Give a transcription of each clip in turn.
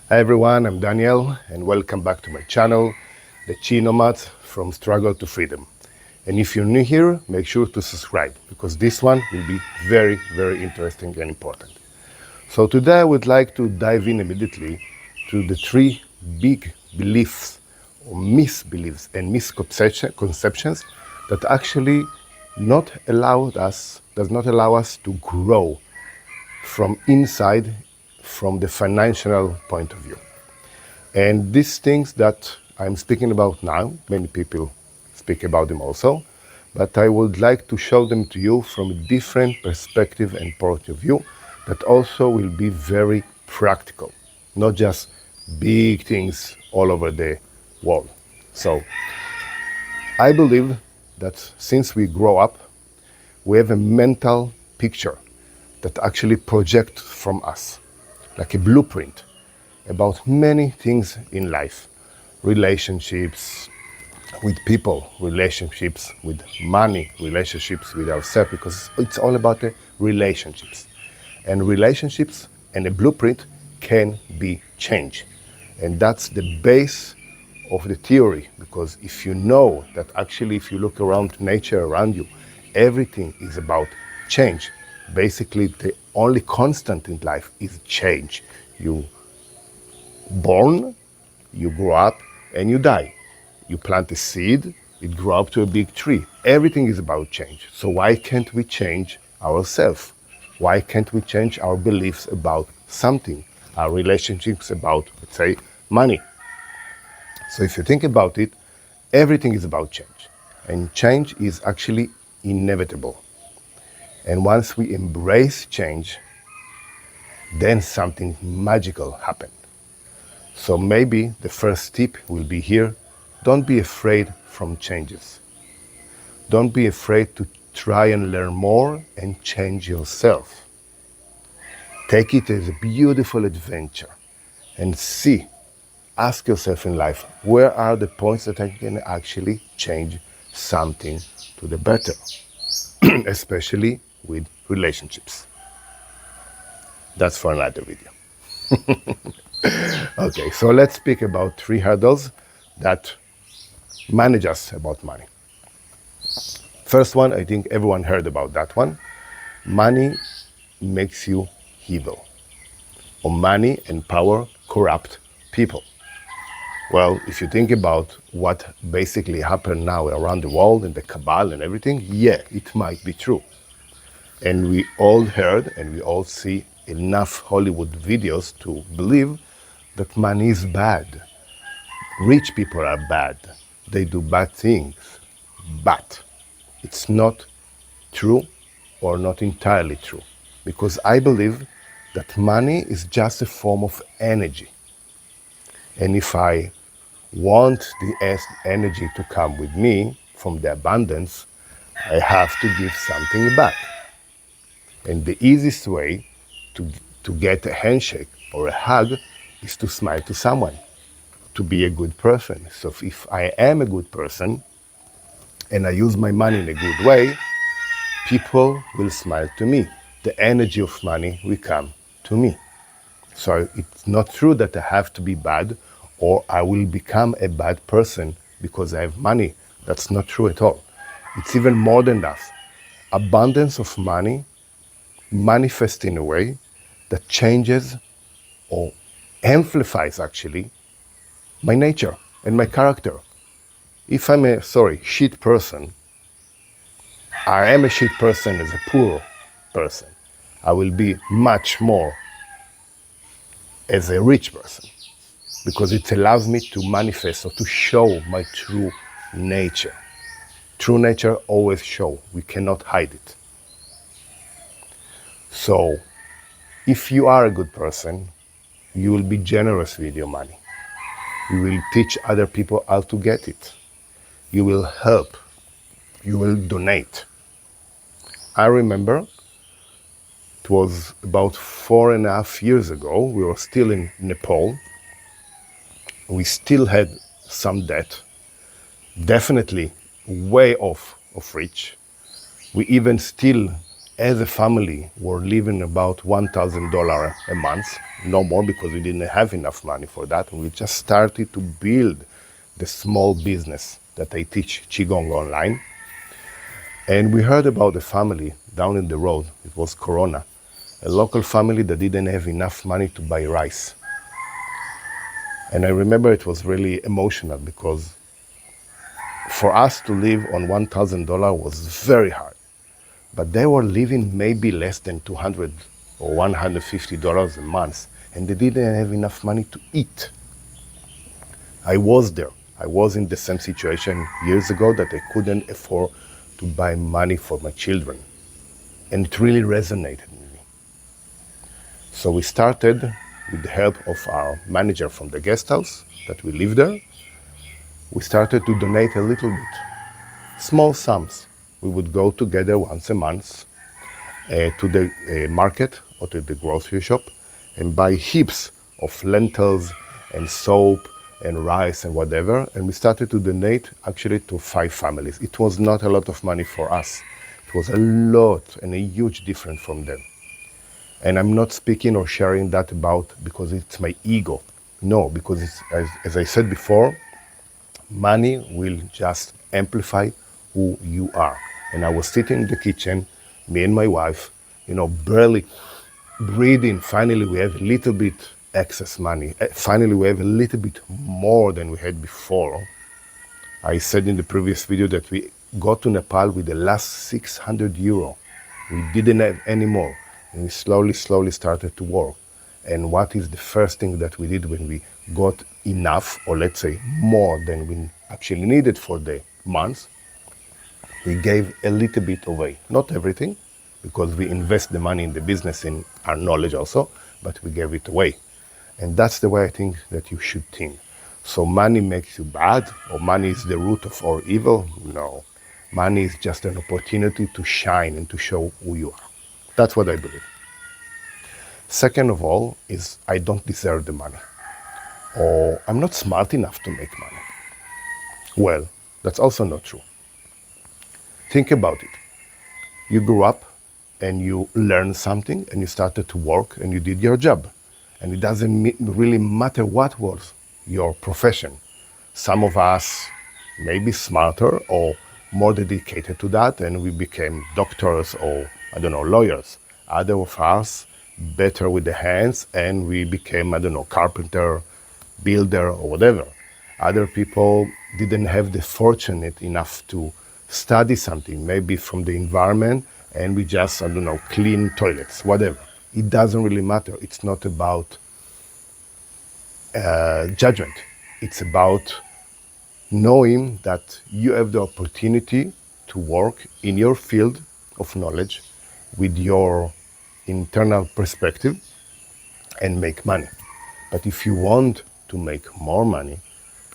Hi everyone, I'm Daniel and welcome back to my channel, The Chi Nomad from Struggle to Freedom. And if you're new here, make sure to subscribe because this one will be very, very interesting and important. So today I would like to dive in immediately to the three big beliefs or misbeliefs and misconceptions that actually does not allow us to grow from inside from the financial point of view. And these things that I'm speaking about now, many people speak about them also, but I would like to show them to you from a different perspective and point of view that also will be very practical, not just big things all over the world. So I believe that since we grow up, we have a mental picture that actually projects from us, like a blueprint about many things in life. Relationships with people, relationships with money, relationships with ourselves, because it's all about the relationships. And relationships and a blueprint can be changed. And that's the base of the theory, because if you know that actually if you look around nature around you, everything is about change. Basically, the only constant in life is change. You born, you grow up, and you die. You plant a seed, it grows up to a big tree. Everything is about change. So why can't we change ourselves? Why can't we change our beliefs about something? Our relationships about, let's say, money. So if you think about it, everything is about change. And change is actually inevitable. And once we embrace change, then something magical happens. So maybe the first tip will be here. Don't be afraid from changes. Don't be afraid to try and learn more and change yourself. Take it as a beautiful adventure and see, ask yourself in life, where are the points that I can actually change something to the better, especially with relationships. That's for another video. Okay, so let's speak about three hurdles that manage us about money. First one, I think everyone heard about that one. Money makes you evil. Or money and power corrupt people. Well, if you think about what basically happened now around the world and the cabal and everything, yeah, it might be true. And we all heard and we all see enough Hollywood videos to believe that money is bad. Rich people are bad. They do bad things. But it's not true or not entirely true. Because I believe that money is just a form of energy. And if I want the energy to come with me from the abundance, I have to give something back. And the easiest way to get a handshake or a hug is to smile to someone, to be a good person. So if I am a good person and I use my money in a good way, people will smile to me. The energy of money will come to me. So it's not true that I have to be bad or I will become a bad person because I have money. That's not true at all. It's even more than that. Abundance of money manifests in a way that changes or amplifies actually my nature and my character. If I'm a, shit person, I am a shit person as a poor person. I will be much more as a rich person because it allows me to manifest or to show my true nature. True nature always show. We cannot hide it. So if you are a good person, you will be generous with your money. You will teach other people how to get it. You will help. You will donate. I remember it was about 4.5 years ago. We were still in Nepal. We still had some debt, definitely way off of rich. We even still as a family, were living about $1,000 a month, no more, because we didn't have enough money for that. We just started to build the small business that I teach Qigong online. And we heard about a family down in the road. It was Corona, a local family that didn't have enough money to buy rice. And I remember it was really emotional, because for us to live on $1,000 was very hard. But they were living maybe less than $200 or $150 a month, and they didn't have enough money to eat. I was there. I was in the same situation years ago, that I couldn't afford to buy money for my children. And it really resonated with me. So we started, with the help of our manager from the guest house that we lived there, we started to donate a little bit, small sums. We would go together once a month to the market or to the grocery shop and buy heaps of lentils and soap and rice and whatever. And we started to donate actually to 5 families. It was not a lot of money for us. It was a lot and a huge difference from them. And I'm not speaking or sharing that about because it's my ego. No, because it's, as I said before, money will just amplify who you are. And I was sitting in the kitchen, me and my wife, barely breathing. Finally, we have a little bit excess money. Finally, we have a little bit more than we had before. I said in the previous video that we got to Nepal with the last 600 euro. We didn't have any more. And we slowly started to work. And what is the first thing that we did when we got enough, or let's say more than we actually needed for the month? We gave a little bit away. Not everything, because we invest the money in the business, in our knowledge also, but we gave it away. And that's the way I think that you should think. So money makes you bad, or money is the root of all evil? No. Money is just an opportunity to shine and to show who you are. That's what I believe. Second of all is I don't deserve the money, or I'm not smart enough to make money. Well, that's also not true. Think about it. You grew up and you learned something and you started to work and you did your job. And it doesn't really matter what was your profession. Some of us may be smarter or more dedicated to that, and we became doctors or, lawyers. Other of us better with the hands, and we became, carpenter, builder, or whatever. Other people didn't have the fortunate enough to study something, maybe from the environment, and we just, clean toilets, whatever. It doesn't really matter. It's not about judgment. It's about knowing that you have the opportunity to work in your field of knowledge with your internal perspective and make money. But if you want to make more money,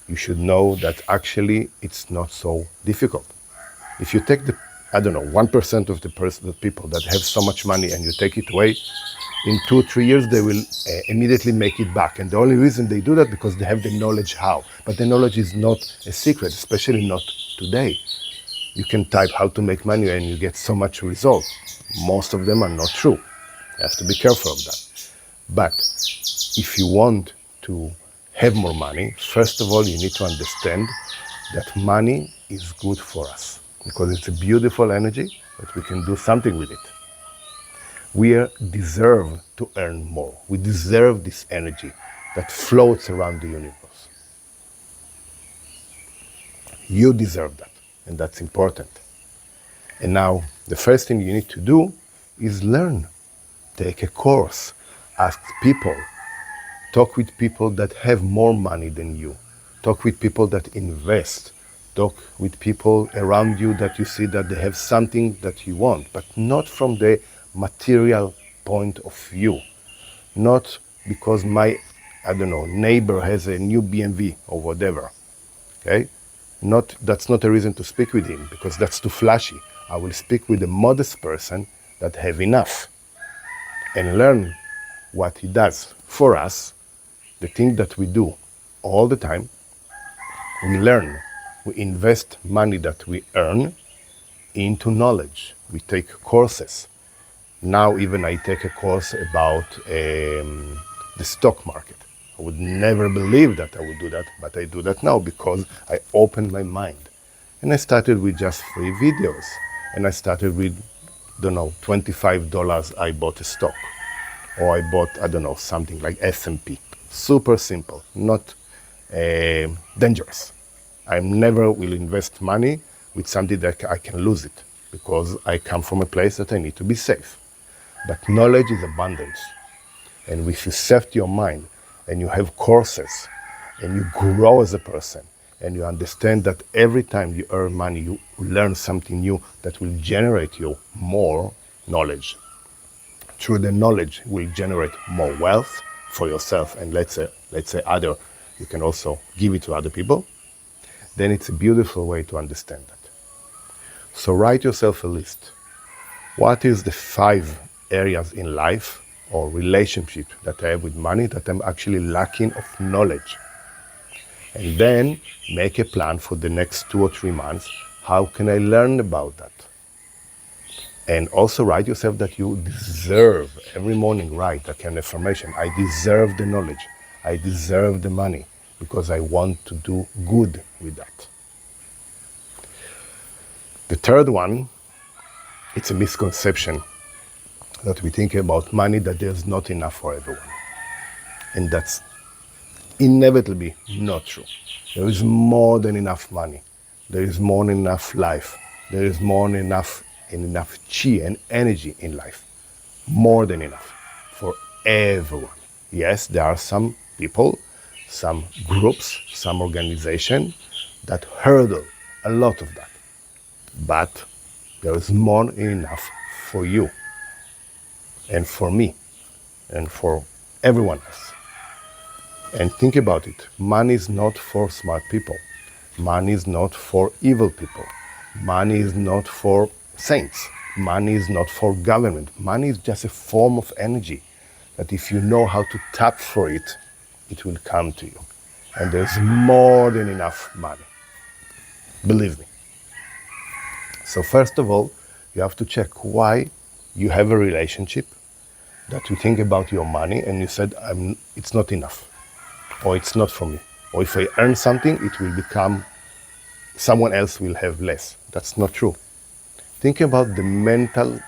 you should know that actually it's not so difficult. If you take 1% of the people that have so much money and you take it away, in 2 or 3 years they will immediately make it back. And the only reason they do that because they have the knowledge how. But the knowledge is not a secret, especially not today. You can type how to make money and you get so much results. Most of them are not true. You have to be careful of that. But if you want to have more money, first of all, you need to understand that money is good for us because it's a beautiful energy that we can do something with it. We deserve to earn more. We deserve this energy that floats around the universe. You deserve that, and that's important. And now, the first thing you need to do is learn. Take a course. Ask people. Talk with people that have more money than you. Talk with people that invest. Talk with people around you that you see that they have something that you want, but not from the material point of view. Not because my, neighbor has a new BMW or whatever. Okay? That's not a reason to speak with him because that's too flashy. I will speak with a modest person that have enough and learn what he does. For us, the thing that we do all the time, we learn. We invest money that we earn into knowledge. We take courses. Now even I take a course about the stock market. I would never believe that I would do that, but I do that now because I opened my mind. And I started with just free videos. And I started with, don't know, $25 I bought a stock. Or I bought, I don't know, something like S&P. Super simple, not dangerous. I never will invest money with something that I can lose it because I come from a place that I need to be safe. But knowledge is abundance. And if you set your mind and you have courses and you grow as a person and you understand that every time you earn money, you learn something new that will generate you more knowledge. Through the knowledge will generate more wealth for yourself and let's say other, you can also give it to other people. Then it's a beautiful way to understand that. So write yourself a list. What is the 5 areas in life or relationship that I have with money that I'm actually lacking of knowledge? And then make a plan for the next 2 or 3 months. How can I learn about that? And also write yourself that you deserve, every morning write that kind of affirmation. I deserve the knowledge. I deserve the money because I want to do good with that. The third one, it's a misconception that we think about money that there's not enough for everyone. And that's inevitably not true. There is more than enough money. There is more than enough life. There is more than enough chi and energy in life. More than enough for everyone. Yes, there are some people, some groups, some organizations that hurdle a lot of that. But there is more than enough for you and for me and for everyone else. And think about it. Money is not for smart people. Money is not for evil people. Money is not for saints. Money is not for government. Money is just a form of energy that if you know how to tap for it, it will come to you. And there's more than enough money. Believe me. So first of all, you have to check why you have a relationship that you think about your money and you said, it's not enough, or it's not for me, or if I earn something, it will become, someone else will have less. That's not true. Think about the mental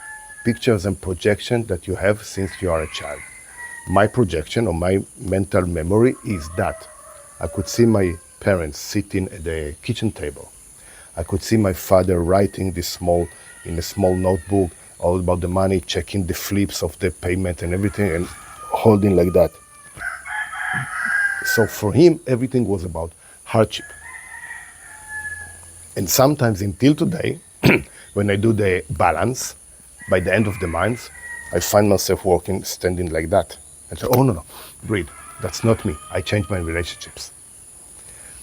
pictures and projection that you have since you are a child. My projection or my mental memory is that I could see my parents sitting at the kitchen table. I could see my father writing in a small notebook all about the money, checking the flips of the payment and everything and holding like that. So for him, everything was about hardship. And sometimes until today, when I do the balance, by the end of the month, I find myself standing like that. I say, oh no, breathe, that's not me. I changed my relationships.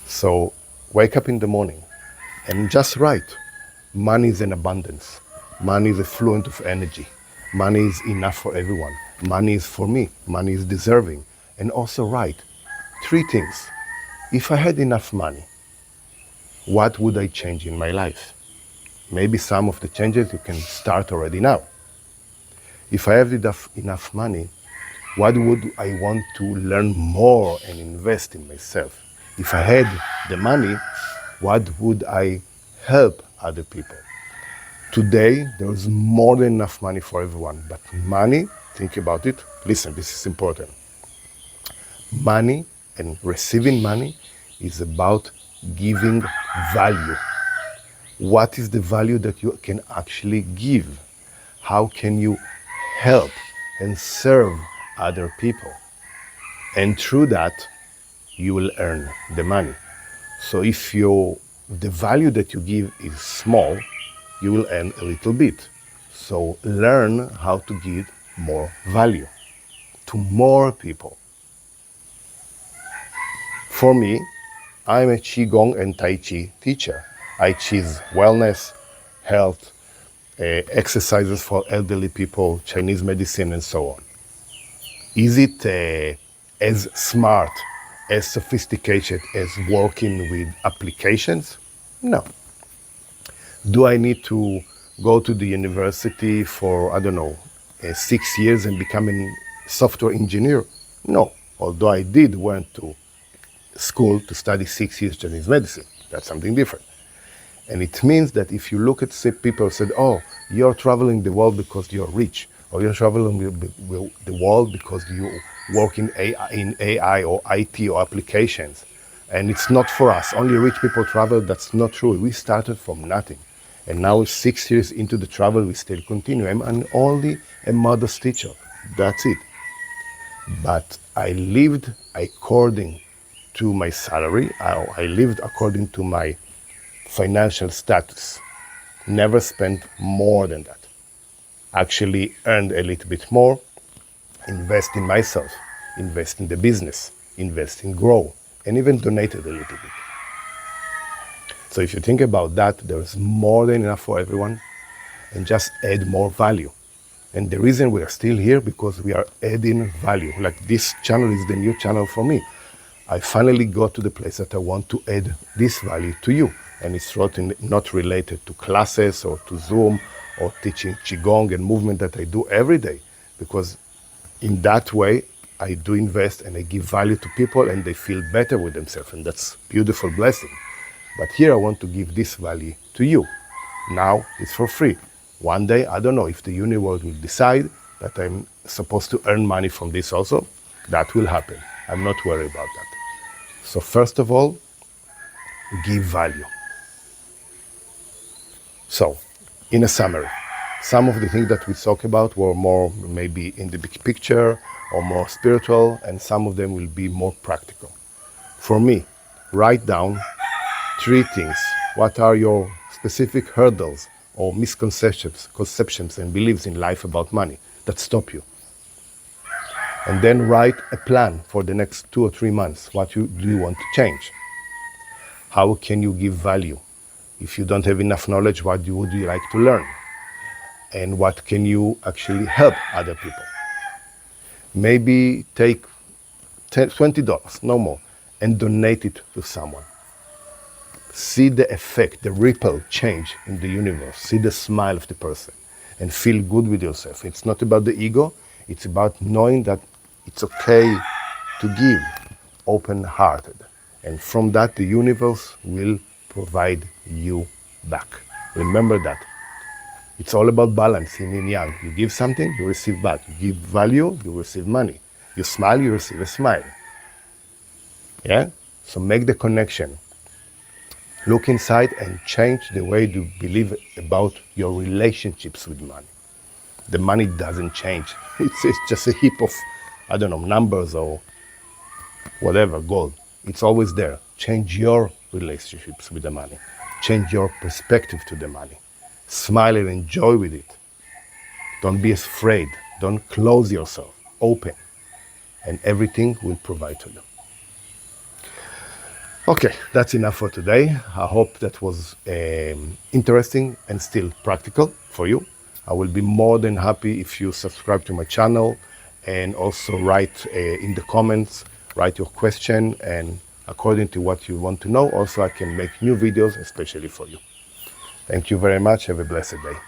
So wake up in the morning and just write. Money is in abundance. Money is a fluent of energy. Money is enough for everyone. Money is for me. Money is deserving. And also write 3 things. If I had enough money, what would I change in my life? Maybe some of the changes you can start already now. If I have enough money, what would I want to learn more and invest in myself? If I had the money, what would I help other people? Today, there is more than enough money for everyone, but money, think about it, listen, this is important. Money and receiving money is about giving value. What is the value that you can actually give? How can you help and serve other people? And through that, you will earn the money. So if the value that you give is small, you will earn a little bit. So learn how to give more value to more people. For me, I'm a Qigong and Tai Chi teacher. I teach wellness, health, exercises for elderly people, Chinese medicine, and so on. Is it as smart, as sophisticated as working with applications? No. Do I need to go to the university for, I don't know, 6 years and becoming software engineer. No, although I did went to school to study 6 years Chinese medicine. That's something different. And it means that if you look at, say, people said, oh, you're traveling the world because you're rich, or you're traveling the world because you work in AI or IT or applications, and it's not for us. Only rich people travel. That's not true. We started from nothing. And now 6 years into the travel, we still continue. I'm only a modest teacher. That's it. But I lived according to my salary. I lived according to my financial status. Never spent more than that. Actually earned a little bit more, invest in myself, invest in the business, invest in grow, and even donated a little bit. So if you think about that, there's more than enough for everyone, and just add more value. And the reason we are still here, because we are adding value. Like this channel is the new channel for me. I finally got to the place that I want to add this value to you. And it's not related to classes or to Zoom or teaching Qigong and movement that I do every day. Because in that way, I do invest and I give value to people and they feel better with themselves. And that's a beautiful blessing. But here I want to give this value to you. Now it's for free. One day, I don't know if the universe will decide that I'm supposed to earn money from this also. That will happen. I'm not worried about that. So first of all, give value. So, in a summary, some of the things that we talk about were more maybe in the big picture or more spiritual, and some of them will be more practical. For me, write down 3 things. What are your specific hurdles or misconceptions and beliefs in life about money that stop you? And then write a plan for the next 2 or 3 months. What do you want to change? How can you give value? If you don't have enough knowledge, what would you like to learn? And what can you actually help other people? Maybe take $20, no more, and donate it to someone. See the effect, the ripple change in the universe. See the smile of the person and feel good with yourself. It's not about the ego. It's about knowing that it's okay to give, open-hearted. And from that, the universe will provide you back. Remember that. It's all about balance, yin and yang. You give something, you receive back. You give value, you receive money. You smile, you receive a smile. Yeah? So make the connection. Look inside and change the way you believe about your relationships with money. The money doesn't change. It's just a heap of, I don't know, numbers or whatever, gold. It's always there. Change your relationships with the money. Change your perspective to the money. Smile and enjoy with it. Don't be afraid. Don't close yourself. Open. And everything will provide to you. Okay, that's enough for today. I hope that was interesting and still practical for you. I will be more than happy if you subscribe to my channel and also write in the comments, write your question, and according to what you want to know, also I can make new videos especially for you. Thank you very much. Have a blessed day.